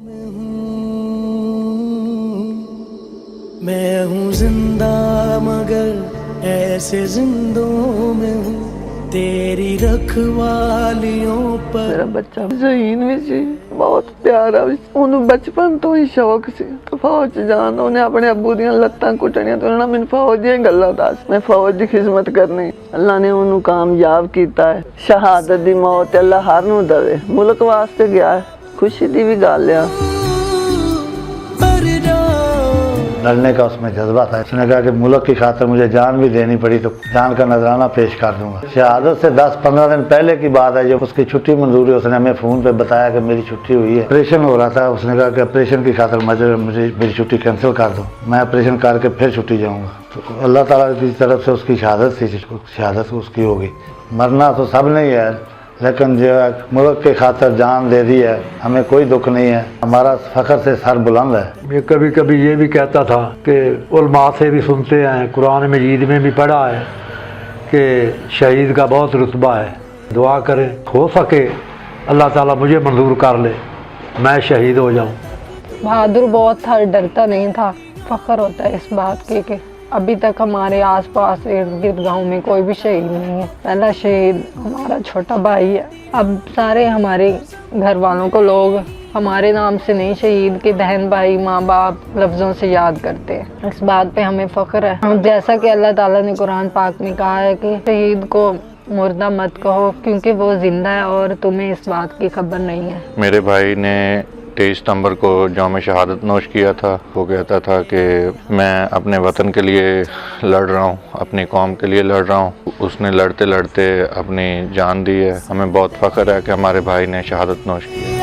मैं हूँ जिंदा मगर ऐसे जिंदों में हूँ तेरी रखवालियों पर। मेरा बच्चा ਜ਼ਹੀਨ ਵੀ ਸੀ, ਬਹੁਤ ਪਿਆਰਾ ਸੀ, ਉਹਨੂੰ ਬਚਪਨ ਤੋਂ ਹੀ ਸ਼ੌਕ ਸੀ ਫੌਜ 'ਚ ਜਾਣ ਦਾ। ਉਹਨੇ ਆਪਣੇ ਅੱਬੂ ਦੀਆਂ ਲੱਤਾਂ ਕੁੱਟਣੀਆਂ ਤੇ ਉਹਨਾਂ ਮੈਨੂੰ ਫੌਜ ਦੀਆਂ ਗੱਲਾਂ ਦੱਸ, ਮੈਂ ਫੌਜ ਦੀ ਖਿਦਮਤ ਕਰਨੀ। ਅੱਲਾ ਨੇ ਉਹਨੂੰ ਕਾਮਯਾਬ ਕੀਤਾ ਹੈ। ਸ਼ਹਾਦਤ ਦੀ ਮੌਤ ਅੱਲਾ ਹਰ ਨੂੰ ਦੇਵੇ। ਮੁਲਕ ਵਾਸਤੇ ਗਿਆ ਹੈ, ਖੁਸ਼ੀ ਦੀ ਵੀ ਗੱਲ ਆ। लड़ने का उसमें जज्बा था। उसने कहा कि मुल्क की खातिर मुझे जान भी देनी पड़ी तो जान का नजराना पेश कर दूंगा। शहादत से 10-15 दिन पहले की बात है, जब उसकी छुट्टी मंजूर हुई, उसने हमें फ़ोन पे बताया कि मेरी छुट्टी हुई है, ऑपरेशन हो रहा था। उसने कहा कि ऑपरेशन की खातिर मुझे मेरी छुट्टी कैंसिल कर दो, मैं ऑपरेशन करके फिर छुट्टी जाऊँगा। तो अल्लाह ताला की तरफ से उसकी शहादत थी, शहादत उसकी होगी। मरना तो सब नहीं है, लेकिन जो मुल्क के खातिर जान दे दी है, हमें कोई दुख नहीं है, हमारा फ़ख्र से सर बुलंद है। मैं कभी कभी ये भी कहता था कि उलमा से भी सुनते हैं, कुरान मजीद में भी पढ़ा है कि शहीद का बहुत रुतबा है। दुआ करें हो सके अल्लाह ताला मुझे मंजूर कर ले, मैं शहीद हो जाऊं। बहादुर बहुत था, डरता नहीं था। फ़ख्र होता है इस बात की कि अभी तक हमारे आसपास इर्द गिर्द गाँव में कोई भी शहीद नहीं है। पहला शहीद हमारा छोटा भाई है। अब सारे हमारे घर वालों को लोग हमारे नाम से नहीं, शहीद के बहन भाई माँ बाप लफ्ज़ों से याद करते हैं। इस बात पे हमें फ़ख्र है। हम जैसा कि अल्लाह ताला ने कुरान पाक में कहा है कि शहीद को मुर्दा मत कहो क्योंकि वो ज़िंदा है और तुम्हें इस बात की खबर नहीं है। मेरे भाई ने 23 सितंबर को जौम शहादत नोश किया था। वो कहता था कि मैं अपने वतन के लिए लड़ रहा हूँ, अपनी कौम के लिए लड़ रहा हूँ। उसने लड़ते लड़ते अपनी जान दी है। हमें बहुत फ़ख्र है कि हमारे भाई ने शहादत नोश की है।